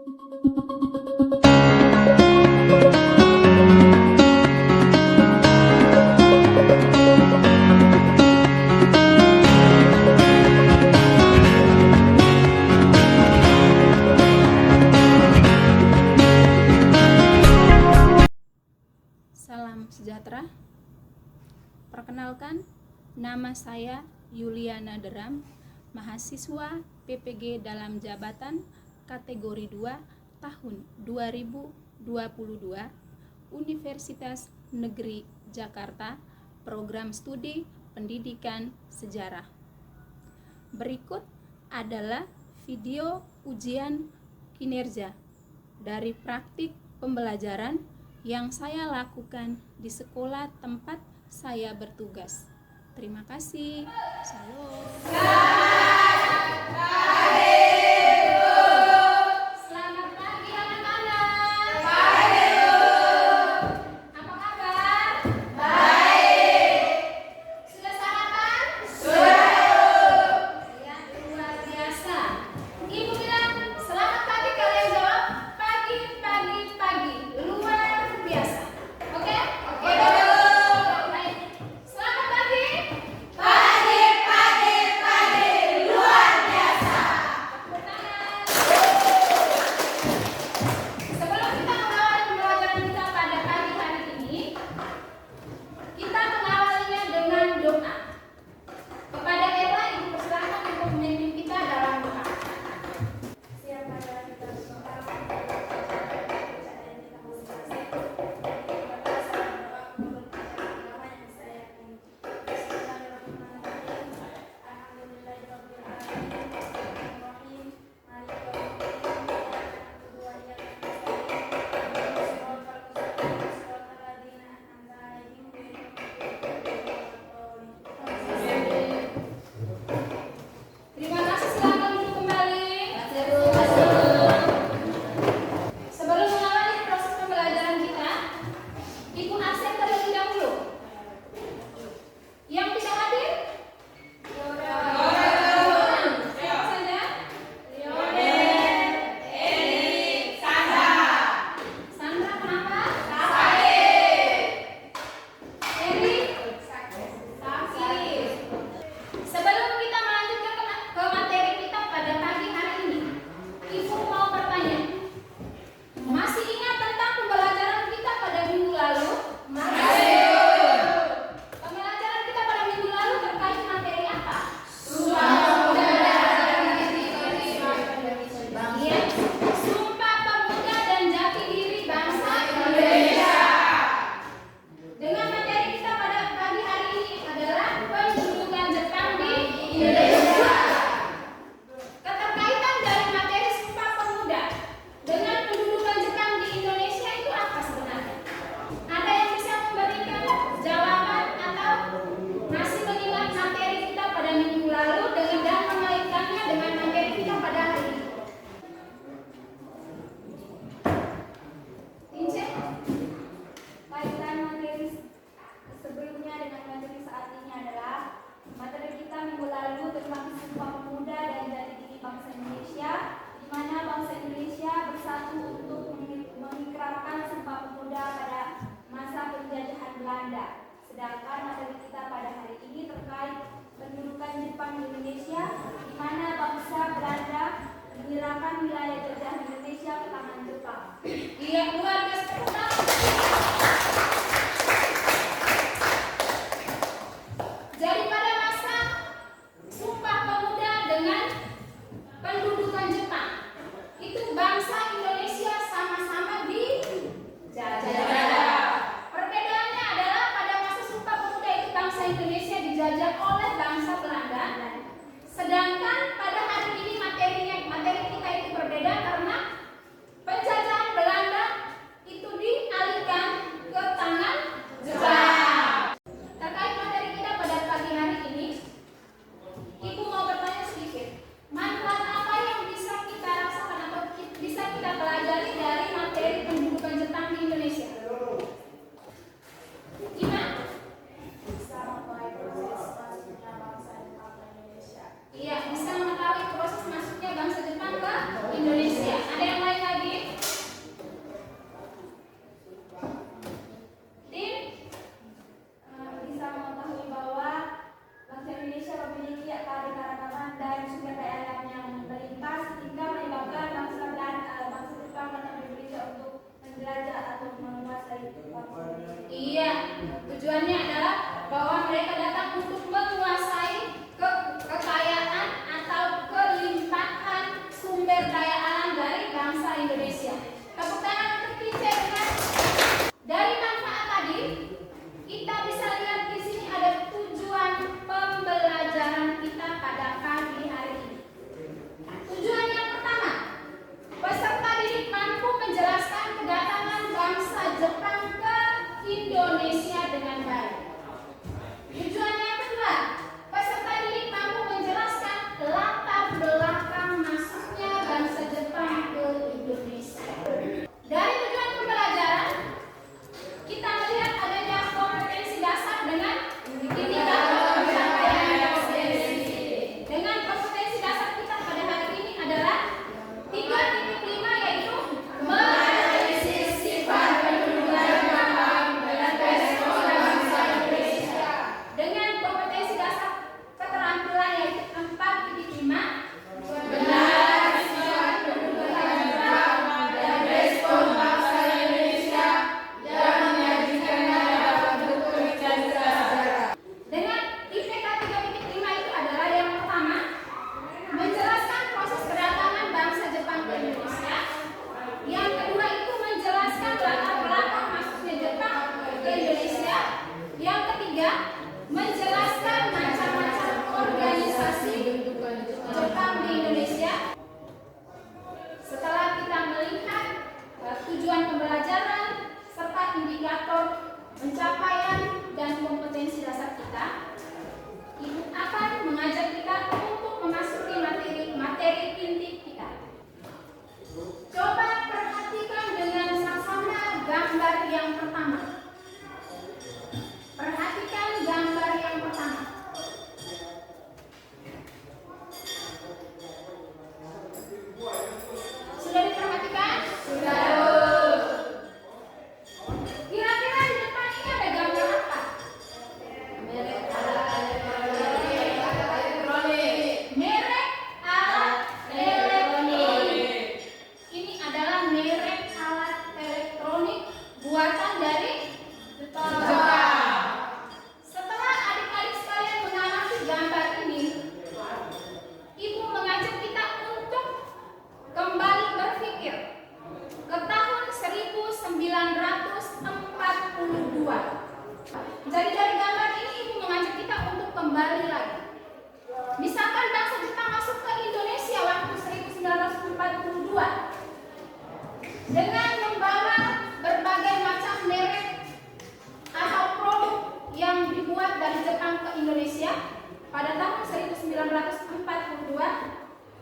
Salam sejahtera. Perkenalkan, nama saya Yuliana Deram, mahasiswa PPG dalam jabatan kategori 2 tahun 2022, Universitas Negeri Jakarta, Program Studi Pendidikan Sejarah. Berikut adalah video ujian kinerja dari praktik pembelajaran yang saya lakukan di sekolah tempat saya bertugas. Terima kasih. Salam. Selamat pagi anak-anak. Apa kabar? Baik. Sudah sarapan? Sudah. Ya, luar biasa. Ibu bilang, selamat pagi, kalian jawab pagi, pagi, pagi. Luar biasa. Oke? Oke. Baik. Selamat pagi. Pagi, pagi, pagi. Luar biasa. Tepuk tangan. Sebelum kita mengawali pembelajaran kita pada pagi hari ini, kita mengawalinya dengan doa. Kepada Ella, Ibu persilakan untuk memimpin kita dalam doa. Siapa adalah kita berdoa kepercayaan kita masing-masing. Kita salah doa kepercayaan yang saya yakini. Bismillahirrahmanirrahim. Alhamdulillahirabbil alamin. Arrahmanirrahim. Maliki yaumiddin. Iyyaka na'budu wa iyyaka nasta'in. Shiratal mustaqim. Shiratal ladzina an'amta 'alaihim ghairil maghdubi 'alaihim waladdallin. Terima kasih, silakan duduk kembali. Sebelum mengawali proses pembelajaran kita, Ibu absen terlebih dahulu. Yang bisa hadir? Siapa saja? Sandra kenapa? Eri? Sakit. Sebelum kita melanjutkan ke materi kita pada pagi hari ini, Ibu mau bertanya, masih ingat tentang pembelajaran kita pada minggu lalu? Masih. Pembelajaran kita pada minggu lalu terkait materi apa? Sumpah Pemuda. Iya. Sumpah Pemuda dan Jati Diri Bangsa Indonesia. Dengan materi kita pada pagi hari ini adalah pendudukan Jepang di Indonesia. Keterkaitan dari materi Sumpah Pemuda dengan pendudukan Jepang di Indonesia itu apa sebenarnya? Ada yang bisa memberikan jawaban atau masih mengingat materi kita pada minggu lalu dan mengaitkannya dengan materi kita pada hari ini? Tince? Kaitan materi sebelumnya dengan materi saat ini adalah materi kita minggu lalu tentang Sumpah Pemuda dan Jati Diri Bangsa Indonesia, di mana bangsa Indonesia bersatu untuk mengikrarkan Sumpah Pemuda pada masa penjajahan Belanda. Sedangkan materi kita pada hari ini terkait pendudukan Jepang di Indonesia, di mana bangsa Belanda menyerahkan wilayah jajahan Indonesia ke tangan Jepang. Iya, luar biasa. Tepuk tangan. Jadi pada masa Sumpah Pemuda dengan pendudukan Jepang, itu bangsa Indonesia dengan membawa berbagai macam merek atau produk yang dibuat dari Jepang ke Indonesia pada tahun 1942.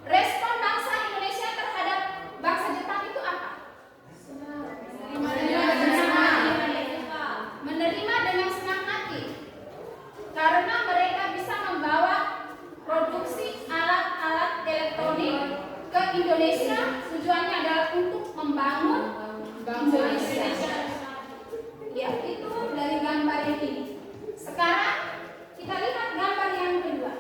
Respon bangsa Indonesia terhadap bangsa Jepang itu apa? Menerima dengan senang hati, karena mereka bisa membawa produksi alat-alat elektronik ke Indonesia. Tujuannya adalah untuk membangun Indonesia. Ya, itu dari gambar yang ini. Sekarang kita lihat gambar yang kedua.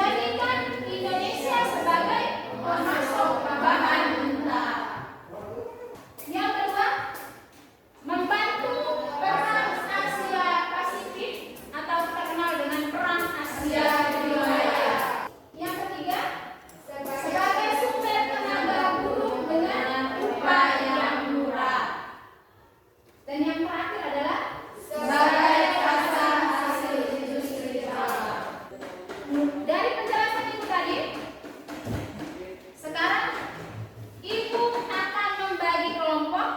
menjadikan Indonesia sebagai pemasok bahan mentah. Yang kedua, membantu perang Asia Pasifik atau terkenal dengan perang Asia Wilayah. Yang ketiga, sebagai sumber tenaga buruh dengan upah yang murah. Dan yang terakhir adalah sebagai pasar hasil industri halal. Dari penjelasan Ibu tadi, sekarang Ibu akan membagi kelompok.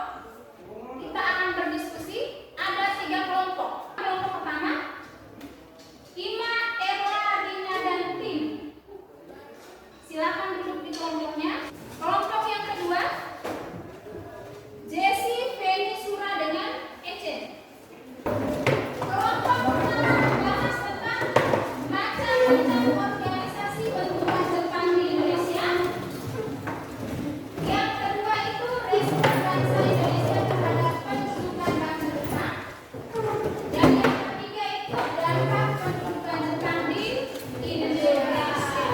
Kita akan berdiskusi. Ada 3 kelompok. Kelompok pertama, Ima, Erla, Rina, dan Tim. Silakan duduk di kelompoknya. Kelompok yang kedua, Jessie, Feni, Sura, dengan Ecen. Kelompok pertama membahas tentang macam-macam organisasi bentukan Jepang di Indonesia. Yang kedua itu respon bangsa Indonesia terhadap pendudukan bangsa Jepang. Dan yang ketiga itu dampak pendudukan Jepang di Indonesia.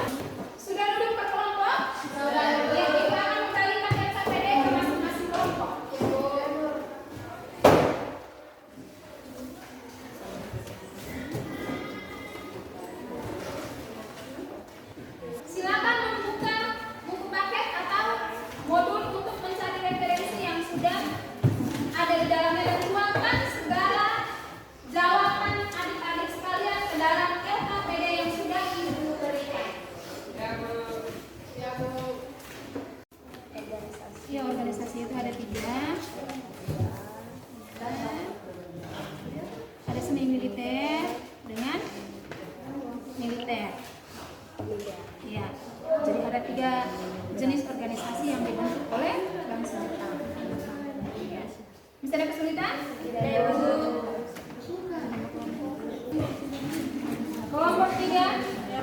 Sudah duduk per kelompok? Sudah duduk. Ya, kita akan membagikan LKPD ke masing-masing kelompok. Silakan membuka buku paket atau modul untuk mencari referensi yang sudah ada di dalamnya dan tuangkan segala jawaban adik-adik sekalian ke dalam LKPD yang sudah Ibu berikan. Ya, organisasi itu ada 3. Ada semi militer dengan militer. Ya, jadi ada 3 jenis organisasi yang dibentuk oleh bangsa Jepang. Masih ada kesulitan? Tidak, Bu. Kelompok 3? Ya,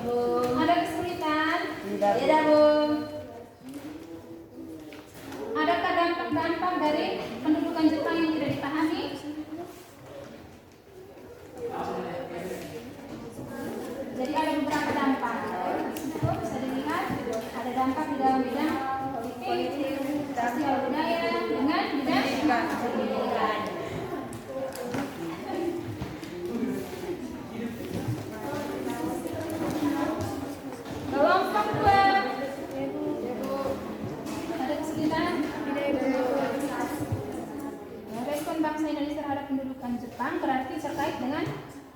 Bu. Ada kesulitan? Tidak, Bu. Adakah dampak-dampak dari pendudukan Jepang yang tidak dipahami? Jadi ada beberapa dampak. Bisa dilihat ada dampak di dalam bidang politik, sosial budaya, dengan bidang pendidikan. Kelompok 2. Ada kesulitan? Respon bangsa Indonesia terhadap pendudukan Jepang berarti terkait dengan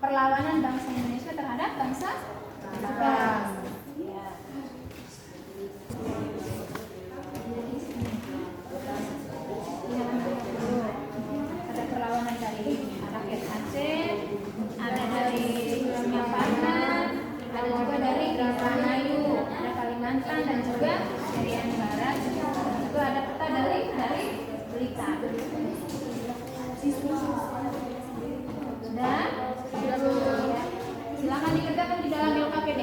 perlawanan bangsa Indonesia terhadap bangsa Jepang. Ya. Ada perlawanan dari rakyat Aceh, ada dari Singaparna, ada juga dari Indramayu, ada Kalimantan dan juga dari Aceh Barat. Itu ada peta dari Blitar. Dan silakan dikerjakan di dalam LKPD.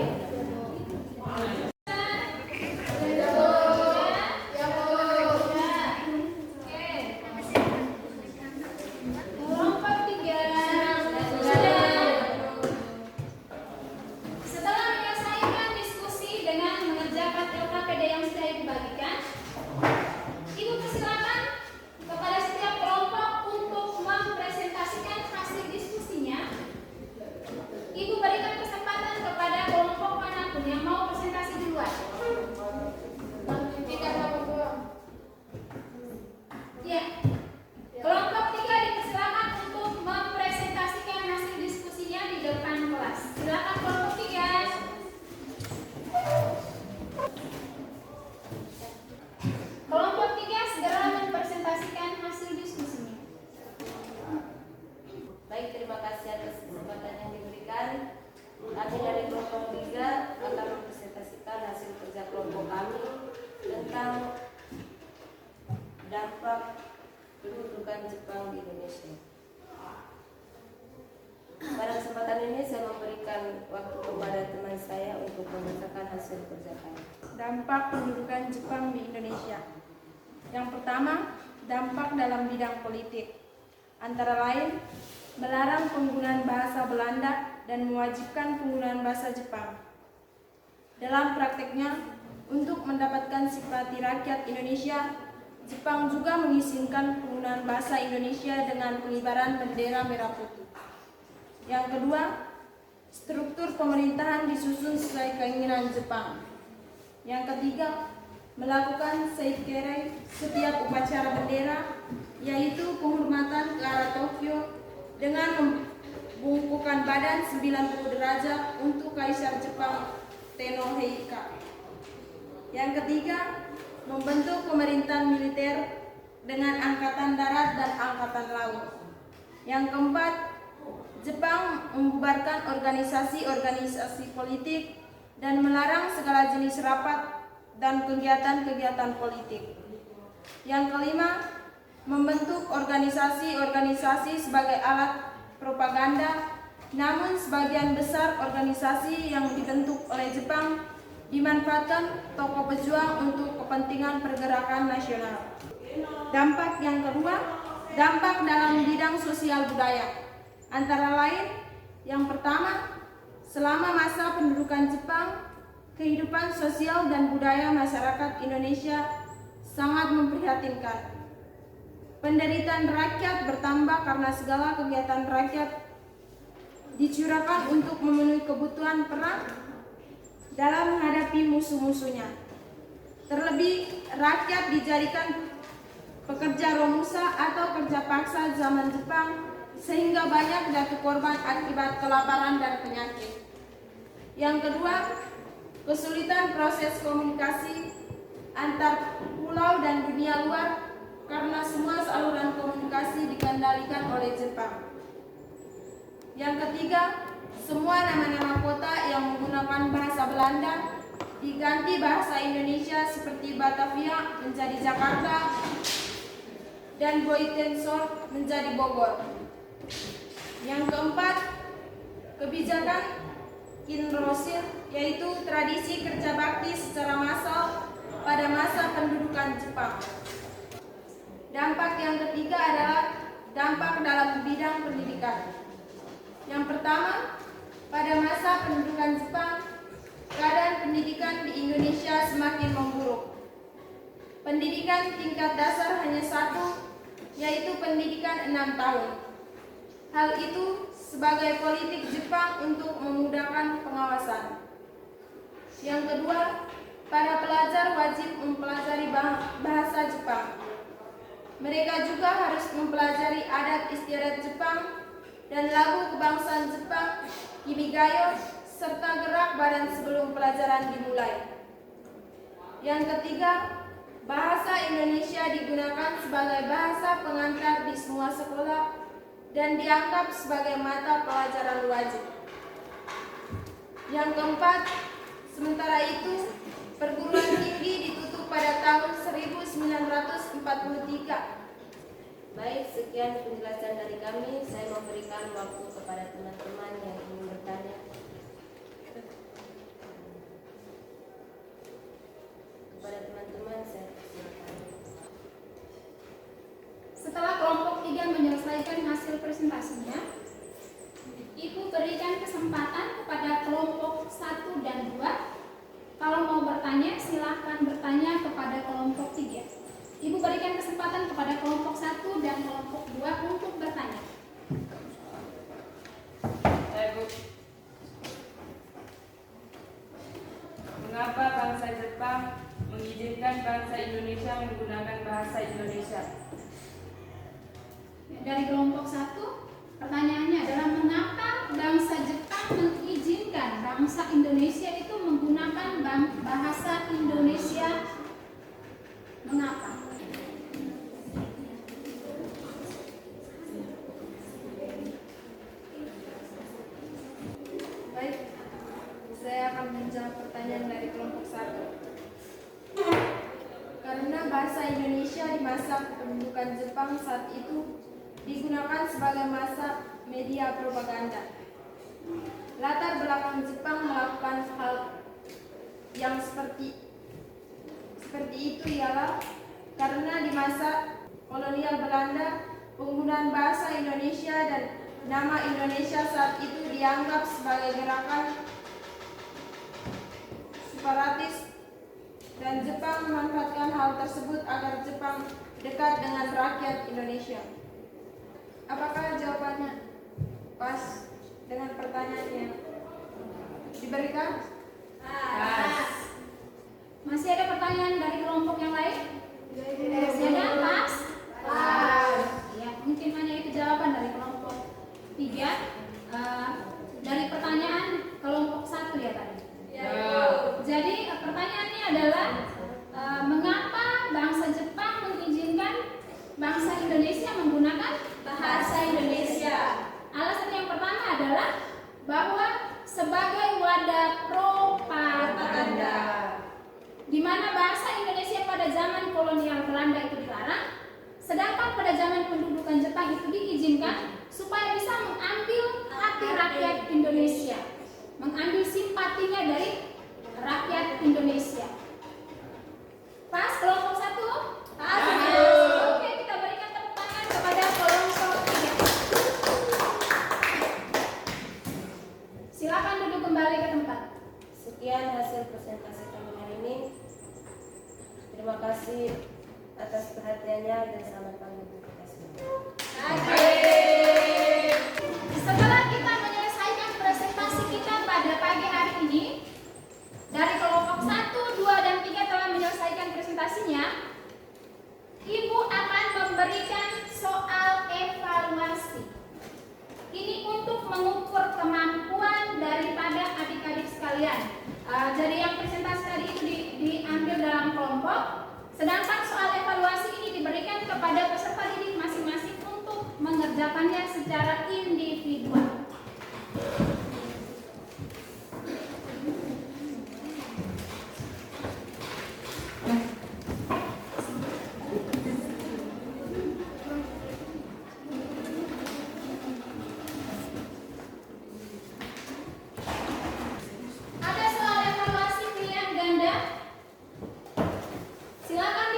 Kelompok 3. Setelah menyelesaikan diskusi dengan mengerjakan LKPD yang sudah Ibu bagikan, Ibu persilakan kepada setiap kelompok untuk mempresentasikan hasil diskusinya. Ibu berikan kesempatan kepada kelompok manapun yang mau presentasi duluan. Ya. Kelompok 3 dipersilakan untuk mempresentasikan hasil diskusinya di depan kelas. Silakan kelompok 3. Kelompok 3 segera mempresentasikan hasil diskusinya. Baik, terima kasih atas kesempatan yang diberikan. Kami dari kelompok 3 akan mempresentasikan hasil kerja kelompok kami tentang dampak pendudukan Jepang di Indonesia. Pada kesempatan ini saya memberikan waktu kepada teman saya untuk membacakan hasil kerja kami. Dampak pendudukan Jepang di Indonesia. Yang pertama, dampak dalam bidang politik. Antara lain, melarang penggunaan bahasa Belanda dan mewajibkan penggunaan bahasa Jepang. Dalam prakteknya, untuk mendapatkan simpati rakyat Indonesia, Jepang juga mengizinkan penggunaan bahasa Indonesia dengan pengibaran bendera merah putih. Yang kedua, struktur pemerintahan disusun sesuai keinginan Jepang. Yang ketiga, melakukan seikere setiap upacara bendera, yaitu penghormatan ke arah Tokyo dengan membungkukkan badan 90 derajat untuk Kaisar Jepang Tenohika. Yang ketiga, membentuk pemerintahan militer dengan angkatan darat dan angkatan laut. Yang keempat, Jepang membubarkan organisasi-organisasi politik dan melarang segala jenis rapat dan kegiatan-kegiatan politik. Yang kelima, membentuk organisasi-organisasi sebagai alat propaganda, namun sebagian besar organisasi yang dibentuk oleh Jepang dimanfaatkan tokoh pejuang untuk kepentingan pergerakan nasional. Dampak yang kedua, dampak dalam bidang sosial budaya. Antara lain, yang pertama, selama masa pendudukan Jepang, kehidupan sosial dan budaya masyarakat Indonesia sangat memprihatinkan. Penderitaan rakyat bertambah karena segala kegiatan rakyat dicurahkan untuk memenuhi kebutuhan perang dalam menghadapi musuh-musuhnya. Terlebih, rakyat dijadikan pekerja romusa atau kerja paksa zaman Jepang, sehingga banyak jatuh korban akibat kelaparan dan penyakit. Yang kedua, kesulitan proses komunikasi antar pulau dan dunia luar karena semua saluran komunikasi dikendalikan oleh Jepang. Yang ketiga, semua nama-nama kota yang menggunakan bahasa Belanda diganti bahasa Indonesia seperti Batavia menjadi Jakarta dan Boitensor menjadi Bogor. Yang keempat, kebijakan Kinroshite, yaitu tradisi kerja bakti secara massal pada masa pendudukan Jepang. Dampak yang ketiga adalah dampak dalam bidang pendidikan. Yang pertama, pada masa pendudukan Jepang, keadaan pendidikan di Indonesia semakin memburuk. Pendidikan tingkat dasar hanya satu, yaitu pendidikan 6 tahun. Hal itu sebagai politik Jepang untuk memudahkan pengawasan. Yang kedua, para pelajar wajib mempelajari bahasa Jepang. Mereka juga harus mempelajari adat istiadat Jepang dan lagu kebangsaan Jepang, Kimigayo, serta gerak badan sebelum pelajaran dimulai. Yang ketiga, bahasa Indonesia digunakan sebagai bahasa pengantar di semua sekolah dan dianggap sebagai mata pelajaran wajib. Yang keempat, sementara itu, perguruan tinggi ditutup pada tahun 1943. Baik, sekian penjelasan dari kami. Saya memberikan waktu kepada teman-teman yang ingin bertanya. Kepada teman-teman, saya silakan. Setelah kelompok 3 menyelesaikan hasil presentasinya, Ibu berikan kesempatan kepada kelompok 1 dan 2. Kalau mau bertanya, silahkan bertanya kepada kelompok 3. Ibu berikan kesempatan kepada kelompok 1 dan kelompok 2 untuk bertanya. Bu, mengapa bangsa Jepang mengizinkan bangsa Indonesia menggunakan bahasa Indonesia? Dari kelompok 1, pertanyaannya adalah mengapa bangsa Jepang mengizinkan bangsa Indonesia itu menggunakan bahasa Indonesia? Mengapa? Baik, saya akan menjawab pertanyaan dari kelompok 1. Karena bahasa Indonesia di masa kependudukan Jepang saat itu digunakan sebagai masa media propaganda. Latar belakang Jepang melakukan hal yang seperti itu ialah karena di masa kolonial Belanda, penggunaan bahasa Indonesia dan nama Indonesia saat itu dianggap sebagai gerakan separatis, dan Jepang memanfaatkan hal tersebut agar Jepang dekat dengan rakyat Indonesia. Apakah jawabannya pas dengan pertanyaan yang diberikan? Masih ada pertanyaan dari kelompok yang lain? Masih ada? Pas? Ya, mungkin hanya itu jawaban dari kelompok 3. Dari pertanyaan kelompok 1 ya tadi. Jadi pertanyaannya adalah mengapa bangsa Jepang mengizinkan bangsa Indonesia menggunakan bahasa Indonesia? Alasan yang pertama adalah bahwa sebagai wadah propaganda, di mana bahasa Indonesia pada zaman kolonial Belanda itu dilarang, sedangkan pada zaman pendudukan Jepang itu diizinkan supaya bisa mengambil hati rakyat Indonesia, mengambil simpatinya dari rakyat Indonesia. Pas kelompok 1? Pas. Oke, kita berikan tepuk tangan kepada kelompok 3. Silakan duduk kembali ke tempat. Sekian hasil presentasi kami hari ini. Terima kasih atas perhatiannya dan selamat pagi untuk kita semua. Setelah kita menyelesaikan presentasi kita pada pagi hari ini, dari kelompok 1, 2, dan 3 telah menyelesaikan presentasinya, Ibu akan memberikan soal evaluasi. Ini untuk mengukur kemampuan daripada adik-adik sekalian. Jadi yang presentasi tadi itu diambil dalam kelompok, sedangkan soal evaluasi ini diberikan kepada peserta didik masing-masing untuk mengerjakannya secara individual. Ada soal evaluasi pilihan ganda. Silakan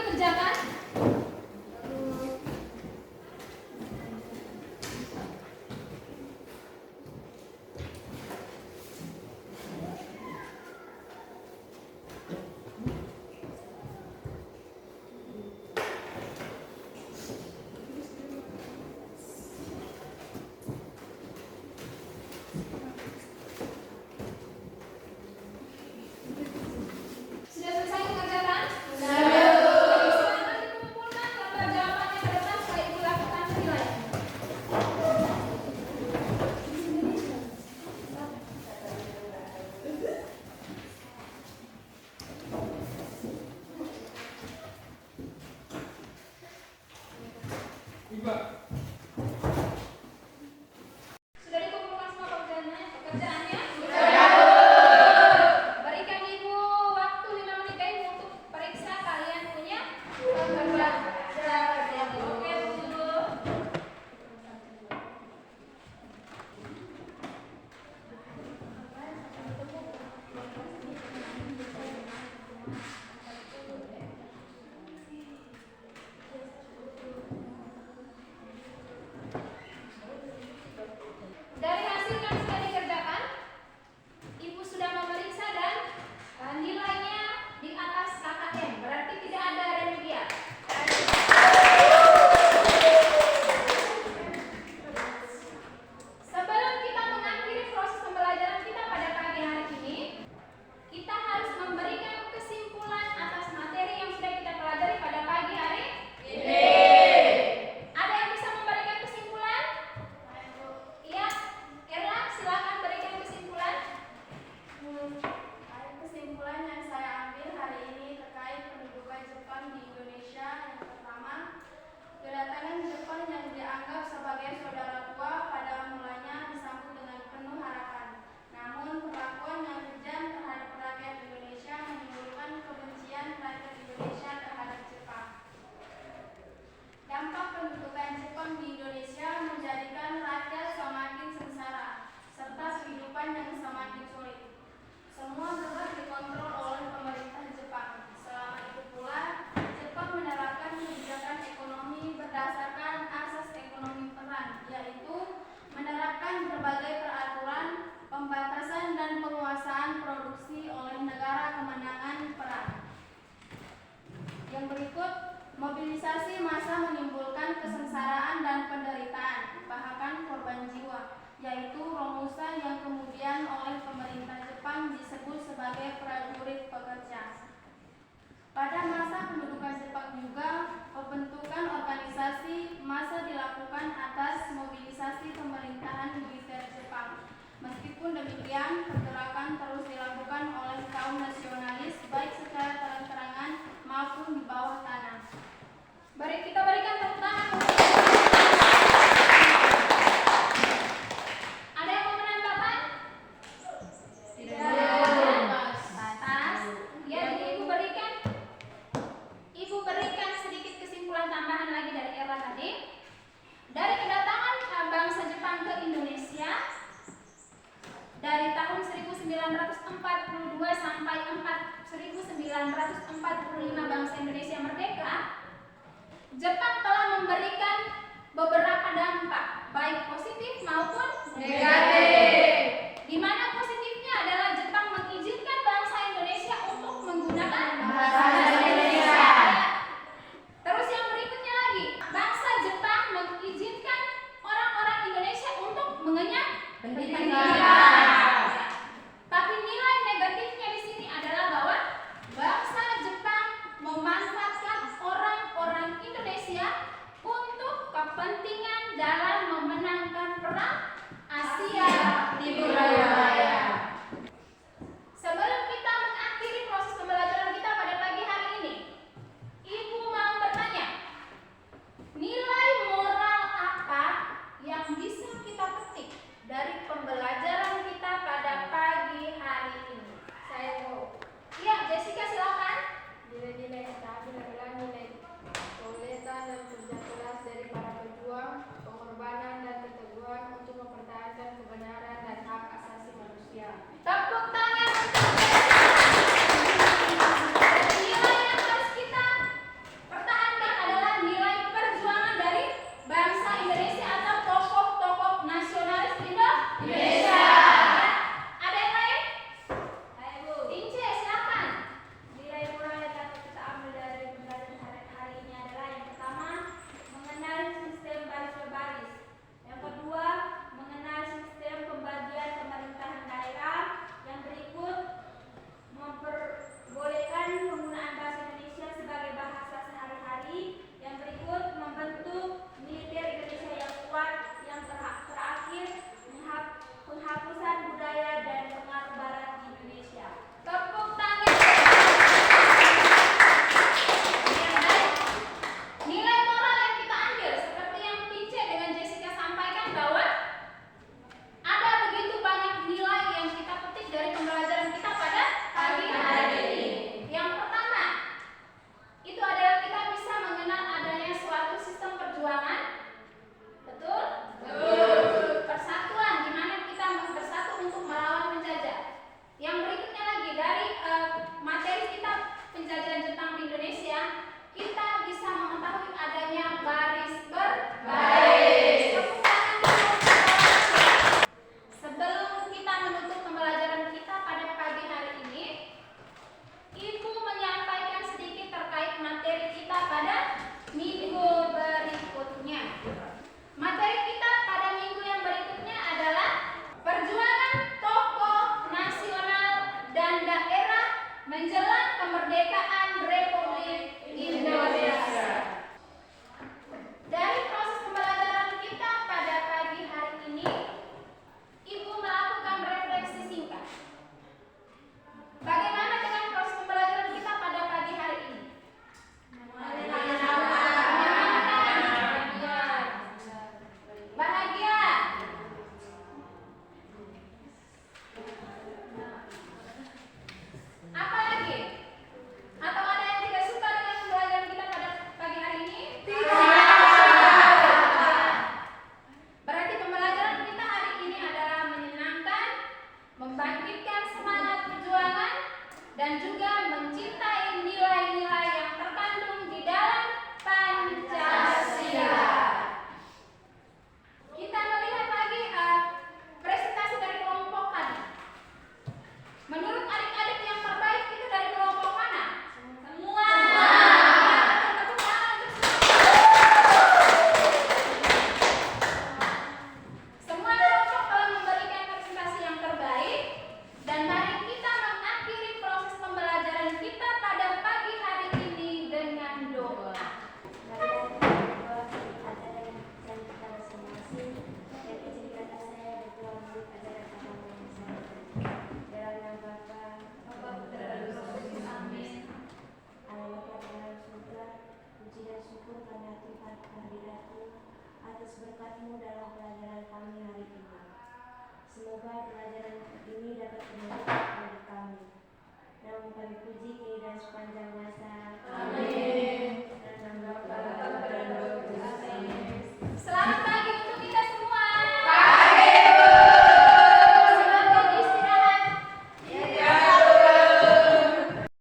demikian, pergerakan terus dilakukan oleh kaum nasionalis baik secara terang-terangan maupun di bawah tanah. Kita berikan tepuk tangan. Ada yang mau menambahkan? Batas. Ya, jadi Ibu berikan sedikit kesimpulan tambahan lagi dari Ella tadi. Dari kedatangan bangsa Jepang ke Indonesia dari tahun 1942 sampai 1945 bangsa Indonesia merdeka, Jepang telah memberikan beberapa dampak, baik positif maupun negatif. Di mana positifnya adalah Jepang mengizinkan bangsa Indonesia untuk menggunakan bahasa Indonesia. Terus yang berikutnya lagi, bangsa Jepang mengizinkan orang-orang Indonesia untuk mengenyam pendidikan. Tapi nilai negatifnya di sini adalah bahwa bangsa Jepang memanfaatkan orang-orang Indonesia untuk kepentingan dalam memenangkan perang Asia Timur Raya. Sebelum kita mengakhiri proses pembelajaran kita pada pagi hari ini, Ibu mau bertanya, nilai moral apa yang bisa kita petik dari pembelajaran kita pada pagi hari ini? Saya mau. Iya, Jessica silakan. Nilai-nilai stabil adalah nilai kesulitan dan kerja keras dari para pejuang, pengorbanan dan keteguhan untuk mempertahankan kebenaran dan hak asasi manusia. Tepuk tangan untuk nilai yang harus kita pertahankan adalah nilai perjuangan dari bangsa Indonesia atau tokoh-tokoh nasionalis Indonesia. Ada yang lain? Ayo, Bu. Ince, silakan. Nilai moral yang dapat kita ambil dari pembelajaran hari ini adalah yang pertama, mengenal sistem baris berbaris. Yang kedua, mengenal sistem pembagian pemerintahan daerah. Yang berikut, memperbolehkan penggunaan bahasa Indonesia sebagai bahasa sehari-hari. Yang berikut, membentuk militer Indonesia yang kuat. Yang terakhir, penghapusan budaya dan pengaruh barat di Indonesia. Tepuk tangan. Nilai moral yang kita ambil seperti yang Pince dengan Jessica sampaikan bahwa ada begitu banyak nilai yang kita petik dari pembelajaran kita pada pagi hari ini. Yang pertama, itu adalah kita bisa mengenal adanya suatu sistem perjuangan. Betul? Persatuan di mana kita bersatu untuk melawan penjajah. Yang berikutnya lagi dari materi kita penjajahan Jepang di Indonesia, kita bisa mengetahui adanya baris berbaris. Sebelum kita menutup pembelajaran kita pada pagi hari ini, Ibu menyampaikan sedikit terkait materi kita pada minggu berikutnya. Materi kita pada minggu yang berikutnya adalah perjuangan tokoh nasional dan daerah menjelang kemerdekaan Republik Indonesia. Dari proses pembelajaran kita pada pagi hari ini, Ibu melakukan refleksi singkat. Bagaimana dengan proses pembelajaran kita pada pagi hari ini? Bahagia. Apa lagi? Atau ada yang tidak suka dengan pembelajaran kita pada pagi hari ini? Berarti pembelajaran kita hari ini adalah menyenangkan, membangkitkan semangat perjuangan, dan juga mencintai nilai-nilai yang terkandung di dalam Pancasila. Kita melihat lagi presentasi dari kelompok tadi. Menurut adik-adik yang terbaik itu dari kelompok mana? Semua. Tepuk tangan untuk semua kelompok telah memberikan presentasi yang terbaik, dan mari kita mengakhiri proses pembelajaran atas berkat-Mu dalam pelajaran kami hari ini. Semoga pelajaran ini dapat bermanfaat bagi kami. Namun kami puji kini dan sepanjang masa. Amin.